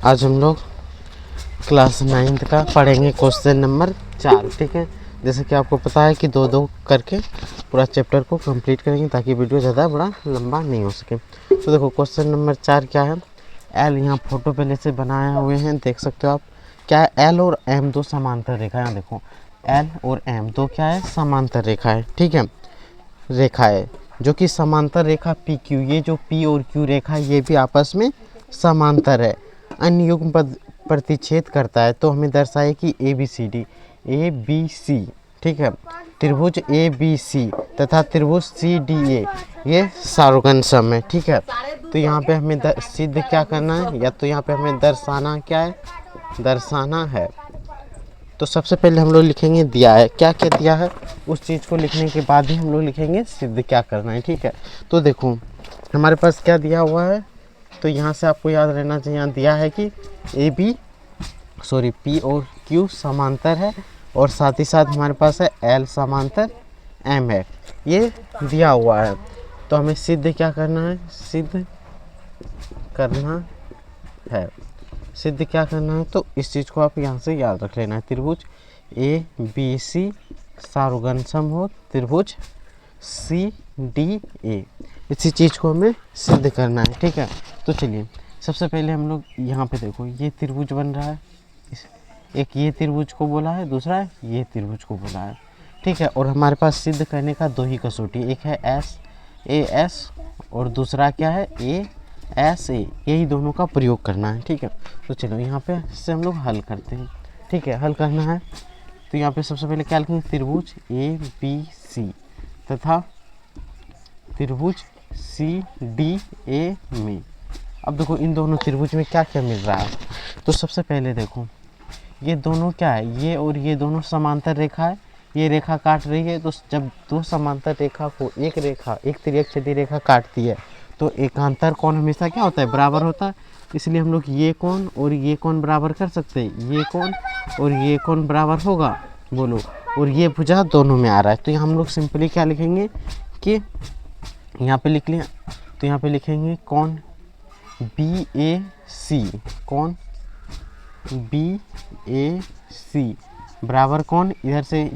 आज हम लोग क्लास 9th का पढ़ेंगे क्वेश्चन नंबर 4। ठीक है, जैसे कि आपको पता है कि दो दो करके पूरा चैप्टर को कंप्लीट करेंगे ताकि वीडियो ज़्यादा बड़ा लंबा नहीं हो सके। तो देखो क्वेश्चन नंबर 4 क्या है। एल यहाँ फोटो पहले से बनाए हुए हैं, देख सकते हो आप। क्या है, एल और एम दो समांतर रेखा है। देखो एल और एम दो क्या है, समांतर रेखा है। ठीक है, रेखा है जो कि समांतर रेखा पी क्यू, ये जो पी और क्यू रेखा है ये भी आपस में समांतर है, अन्य युग्म प्रतिच्छेद करता है। तो हमें दर्शाए कि ए बी सी ठीक है, त्रिभुज ए बी सी तथा त्रिभुज सी डी ए ये सारोगन सम है। ठीक है, तो यहाँ पे हमें सिद्ध क्या करना है, या तो यहाँ पे हमें दर्शाना क्या है, दर्शाना है। तो सबसे पहले हम लोग लिखेंगे दिया है, क्या क्या दिया है उस चीज़ को लिखने के बाद ही हम लोग लिखेंगे सिद्ध क्या करना है। ठीक है, तो देखो हमारे पास क्या दिया हुआ है, तो यहाँ से आपको याद रहना चाहिए, यहाँ दिया है कि पी और क्यू समांतर है और साथ ही साथ हमारे पास है एल समांतर एम है, ये दिया हुआ है। तो हमें सिद्ध क्या करना है, सिद्ध करना है, सिद्ध क्या करना है। तो इस चीज़ को आप यहाँ से याद रख लेना है, त्रिभुज ए बी सी सारोगन सम हो त्रिभुज सी डी ए, इसी चीज़ को हमें सिद्ध करना है। ठीक है, तो चलिए सबसे पहले हम लोग यहाँ पे देखो ये त्रिभुज बन रहा है, एक ये त्रिभुज को बोला है, दूसरा ये त्रिभुज को बोला है। ठीक है, और हमारे पास सिद्ध करने का दो ही कसौटी, एक है ए एस और दूसरा क्या है ए एस ए, यही दोनों का प्रयोग करना है। ठीक है, तो चलो यहाँ पे से हम लोग हल करते हैं। ठीक है, हल करना है तो यहाँ पे सबसे पहले क्या लिखेंगे, त्रिभुज ए बी सी तथा त्रिभुज सी डी ए में। अब देखो इन दोनों त्रिभुज में क्या क्या मिल रहा है। तो सबसे पहले देखो ये दोनों क्या है, ये और ये दोनों समांतर रेखा है, ये रेखा काट रही है। तो जब दो समांतर रेखा को एक रेखा एक तिर्यक रेखा काटती है तो एकांतर कोण हमेशा क्या होता है, बराबर होता है। इसलिए हम लोग ये कोण और ये कोण बराबर कर सकते हैं, ये कोण और ये कोण बराबर होगा, बोलो, और ये भुजा दोनों में आ रहा है। तो यहाँ हम लोग सिंपली क्या लिखेंगे कि यहाँ पे लिख लिया, तो यहाँ पे लिखेंगे कोण बी ए सी, कोण बी ए सी बराबर कोण, इधर से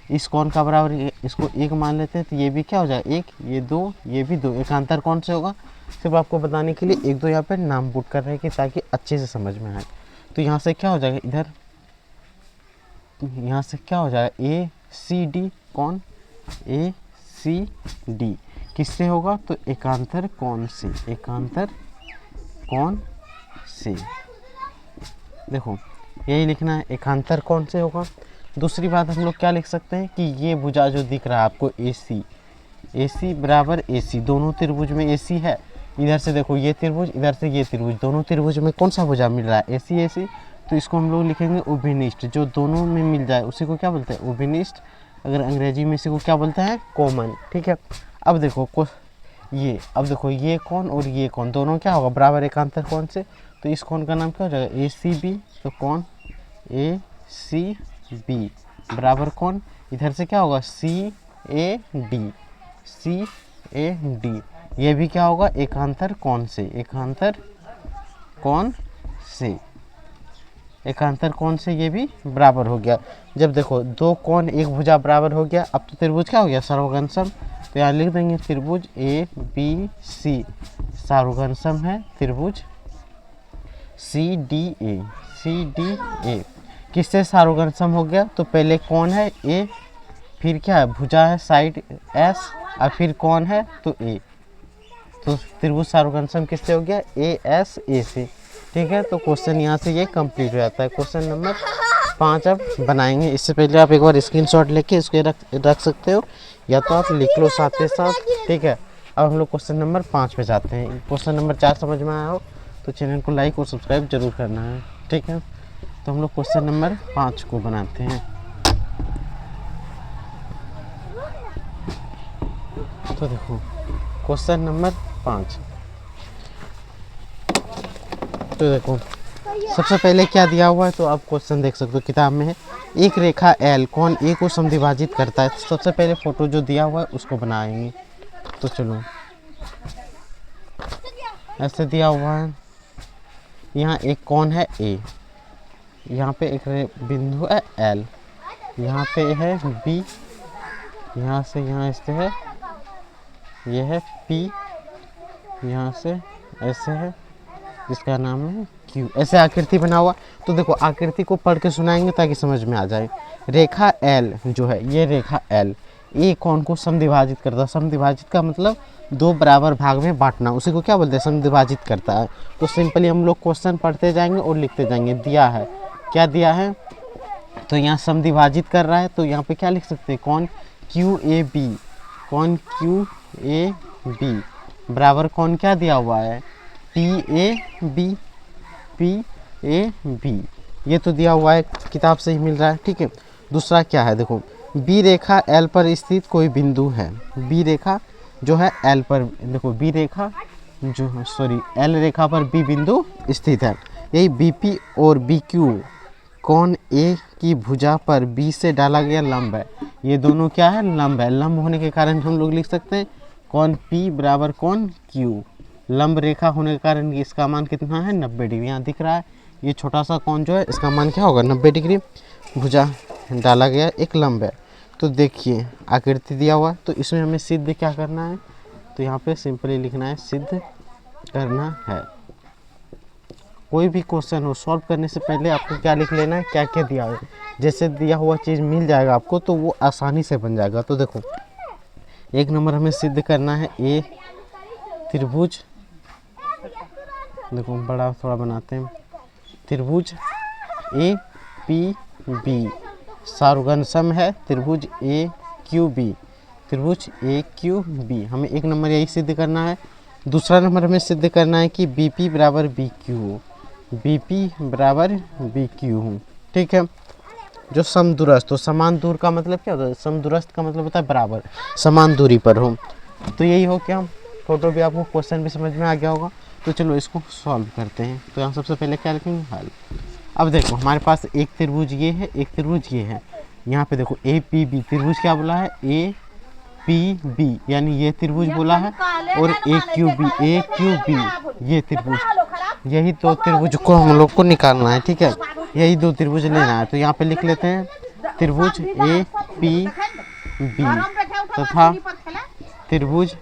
इस कोण का बराबर इसको एक मान लेते हैं, तो ये भी क्या हो जाएगा एक, ये दो, ये भी दो, एकांतर कौन से होगा। सिर्फ आपको बताने के लिए एक दो यहाँ पे नाम पुट कर रहे हैं कि ताकि अच्छे से समझ में आए। तो यहाँ से क्या हो जाएगा, इधर यहाँ से क्या हो जाएगा ए सी डी, कौन ए सी डी किससे होगा, तो एकांतर कौन से, एकांतर कौन से, देखो यही लिखना है, एकांतर कौन से होगा। दूसरी बात हम लोग क्या लिख सकते हैं कि ये भुजा जो दिख रहा है आपको ए सी बराबर ए सी, दोनों त्रिभुज में ए सी है। इधर से देखो ये त्रिभुज, इधर से ये त्रिभुज, दोनों त्रिभुज में कौन सा भुजा मिल रहा है, ए सी। तो इसको हम लोग लिखेंगे उभयनिष्ठ, जो दोनों में मिल जाए उसी को क्या बोलते हैं, उभयनिष्ठ। अगर अंग्रेजी में इसी को क्या बोलते हैं, कॉमन। ठीक है, अब देखो अब देखो ये कौन और ये कौन दोनों क्या होगा, बराबर एकांतर कौन से। तो इस कौन का नाम क्या हो जाएगा, ए सी बी। तो कौन ए सी बी बराबर कौन, इधर से क्या होगा सी A D, C A D, ये भी क्या होगा एकांतर कौन से, एकांतर कौन से, एकांतर कौन से, ये भी बराबर हो गया। जब देखो दो कोण एक भुजा बराबर हो गया, अब तो त्रिभुज क्या हो गया, सारोगन सम। तो यहाँ लिख देंगे त्रिभुज ए बी सी सारोगन सम है त्रिभुज सी डी ए, किससे सारोगन सम हो गया, तो पहले कौन है ए, फिर क्या है भुजा है साइड एस, और फिर कौन है तो ए। तो त्रिभुज सारोगन सम किससे हो गया, ए एस ए से। ठीक है, तो क्वेश्चन यहाँ से ये कंप्लीट हो जाता है। क्वेश्चन नंबर 5 अब बनाएंगे। इससे पहले आप एक बार स्क्रीनशॉट लेके इसके रख सकते हो, या तो आप लिख लो साथ के साथ। ठीक है, अब हम लोग क्वेश्चन नंबर 5 पे जाते हैं। क्वेश्चन नंबर 4 समझ में आया हो तो चैनल को लाइक और सब्सक्राइब जरूर करना है। ठीक है, तो हम लोग क्वेश्चन नंबर 5 को बनाते हैं। तो देखो क्वेश्चन नंबर 5, तो देखो सबसे पहले क्या दिया हुआ है, तो आप क्वेश्चन देख सकते हो किताब में है। एक रेखा एल कौन ए को समद्विभाजित करता है। तो सबसे पहले फोटो जो दिया हुआ है उसको बनाएंगे। तो चलो ऐसे दिया हुआ है, यहाँ एक कौन है ए, यहाँ पे एक बिंदु है एल, यहाँ पे है बी, यहाँ से यहाँ ऐसे है, ये है पी, यहाँ से ऐसे है, इसका नाम है क्यू। ऐसे आकृति बना हुआ। तो देखो आकृति को पढ़ के सुनाएंगे ताकि समझ में आ जाए। रेखा एल जो है, ये रेखा एल ए कौन को समद्विभाजित करता है। समद्विभाजित का मतलब दो बराबर भाग में बांटना, उसी को क्या बोलते हैं, समद्विभाजित करता है। तो सिंपली हम लोग क्वेश्चन पढ़ते जाएंगे और लिखते जाएंगे। दिया है, क्या दिया है, तो यहाँ समद्विभाजित कर रहा है, तो यहाँ पे क्या लिख सकते हैं, कौन क्यू ए बी, कौन क्यू ए बी बराबर कौन क्या दिया हुआ है, P A B, P A B, ये तो दिया हुआ है, किताब से ही मिल रहा है। ठीक है, दूसरा क्या है, देखो बी रेखा एल पर स्थित कोई बिंदु है। बी रेखा जो है एल पर, देखो बी रेखा जो एल रेखा पर बी बिंदु स्थित है। यही बी पी और बी क्यू कौन ए की भुजा पर बी से डाला गया लंब है। ये दोनों क्या है, लंब है। लंब होने के कारण हम लोग लिख सकते हैं कौन पी बराबर कौन क्यू। लंब रेखा होने के कारण इसका मान कितना है, 90 डिग्री। यहाँ दिख रहा है ये छोटा सा कौन जो है, इसका मान क्या होगा, 90 डिग्री। भुजा डाला गया एक लंब है। तो देखिए आकृति दिया हुआ, तो इसमें हमें सिद्ध क्या करना है, तो यहाँ पे सिंपली लिखना है सिद्ध करना है। कोई भी क्वेश्चन हो, सॉल्व करने से पहले आपको क्या लिख लेना है, क्या क्या दिया है। जैसे दिया हुआ चीज़ मिल जाएगा आपको तो वो आसानी से बन जाएगा। तो देखो एक नंबर हमें सिद्ध करना है, ए त्रिभुज, देखो बड़ा थोड़ा बनाते हैं, त्रिभुज ए पी बी सार्वघन सम है त्रिभुज ए क्यू बी, त्रिभुज ए क्यू बी। हमें एक नंबर यही सिद्ध करना है। दूसरा नंबर हमें सिद्ध करना है कि बी पी बराबर बी क्यू, बी पी बराबर बी क्यू। ठीक है, जो समदूरस्थ हो, समान दूर का मतलब क्या होता है, समदूरस्थ का मतलब होता है बराबर, समान दूरी पर हो। तो यही हो क्या, फोटो भी आपको क्वेश्चन भी समझ में आ गया होगा। तो चलो इसको सॉल्व करते हैं। तो यहाँ सबसे पहले क्या लिखेंगे, हल। अब देखो हमारे पास एक त्रिभुज ये है, एक त्रिभुज ये है। यहाँ पे देखो ए पी बी, त्रिभुज क्या बोला है, ए पी बी, यानी ये त्रिभुज बोला है, और ए क्यू बी ये त्रिभुज, यही दो त्रिभुज को हम लोग को निकालना है। ठीक है, यही दो त्रिभुज लेना है। तो यहाँ पे लिख लेते हैं त्रिभुज ए पी बी तथा त्रिभुज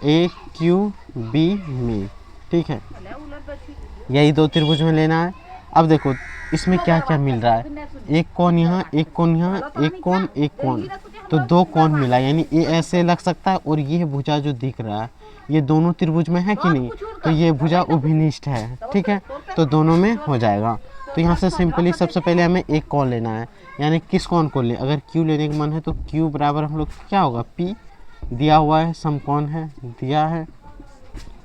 ए क्यू बी में। ठीक है, यही दो त्रिभुज में लेना है। अब देखो इसमें क्या क्या मिल रहा है, एक कोण यहाँ, एक कोण यहाँ, एक कोण एक कोण, तो दो कोण मिला, यानी ये ऐसे लग सकता है और ये भुजा जो दिख रहा है ये दोनों त्रिभुज में है कि नहीं, तो ये भुजा उभयनिष्ठ है। ठीक है, तो दोनों में हो जाएगा। तो यहाँ से सिंपली सबसे पहले हमें एक कोण लेना है, यानी किस कोण को ले, अगर क्यू लेने का मन है तो क्यू बराबर हम लोग क्या होगा, पी दिया हुआ है, समकोण है, दिया है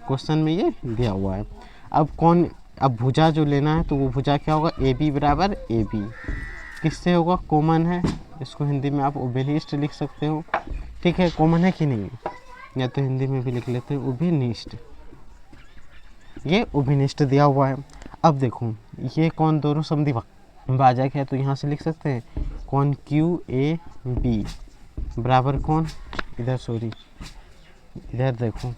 क्वेश्चन में, ये दिया हुआ है। अब कौन, अब भुजा जो लेना है तो वो भुजा क्या होगा, ए बी बराबर ए बी, किससे होगा, कॉमन है, इसको हिंदी में आप उभयनिष्ठ लिख सकते हो। ठीक है, कॉमन है कि नहीं, या तो हिंदी में भी लिख लेते हैं उभयनिष्ठ, ये उभयनिष्ठ दिया हुआ है। अब देखो ये कौन दोनों समद्विभाजक है, तो यहाँ से लिख सकते हैं कौन क्यू ए बी बराबर कौन, इधर सॉरी इधर देखो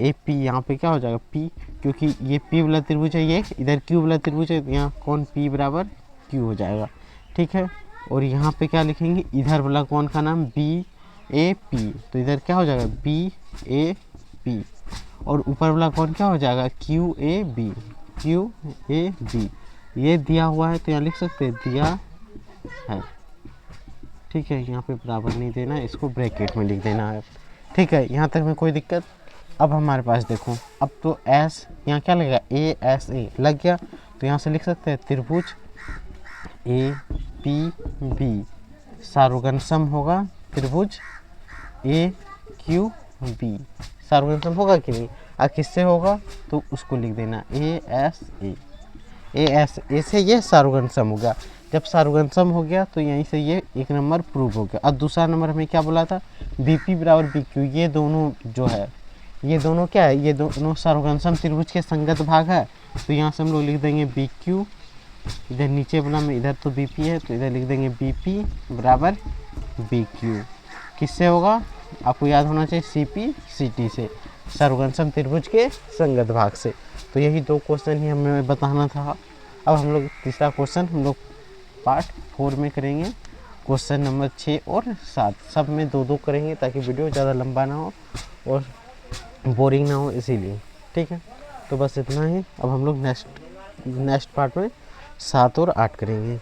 ए पी, यहाँ पे क्या हो जाएगा पी, क्योंकि ये पी वाला त्रिभुज है, ये इधर क्यू वाला त्रिभुज है, यहाँ कौन पी बराबर क्यू हो जाएगा। ठीक है, और यहाँ पे क्या लिखेंगे, इधर वाला कौन का नाम बी ए पी, तो इधर क्या हो जाएगा बी ए पी, और ऊपर वाला कौन क्या हो जाएगा Q A B, Q A B, ये दिया हुआ है तो यहाँ लिख सकते हैं दिया है। ठीक है, यहाँ पे बराबर नहीं देना है, इसको ब्रैकेट में लिख देना है। ठीक है, यहाँ तक में कोई दिक्कत। अब हमारे पास देखो, अब तो एस यहाँ क्या लगेगा, ए एस ए लग गया, तो यहाँ से लिख सकते हैं त्रिभुज ए पी बी सार्वघन सम होगा त्रिभुज ए क्यू बी, सार्वघन सम होगा कि नहीं, और किससे होगा तो उसको लिख देना ए एस ए से ये सार्वघन सम हो गया। जब सार्वघन सम हो गया तो यहीं से ये एक नंबर प्रूव हो गया। अब दूसरा नंबर हमें क्या बोला था, बी पी बराबर बी क्यू, ये दोनों जो है, ये दोनों क्या है, ये दोनों सार्वघन सम त्रिभुज के संगत भाग है। तो यहाँ से हम लोग लिख देंगे बी क्यू, इधर नीचे वाला में इधर तो बी पी है तो इधर लिख देंगे बी पी बराबर बी क्यू, किससे होगा आपको याद होना चाहिए सी पी सी टी से। सर्वगण समत्रिभुज के संगत भाग से। तो यही 2 क्वेश्चन ही हमें बताना था। अब हम लोग तीसरा क्वेश्चन हम लोग पार्ट 4 में करेंगे। क्वेश्चन नंबर 6 और 7 सब में 2-2 करेंगे ताकि वीडियो ज़्यादा लंबा ना हो और बोरिंग ना हो, इसीलिए। ठीक है, तो बस इतना ही। अब हम लोग नेक्स्ट पार्ट में 7 और 8 करेंगे।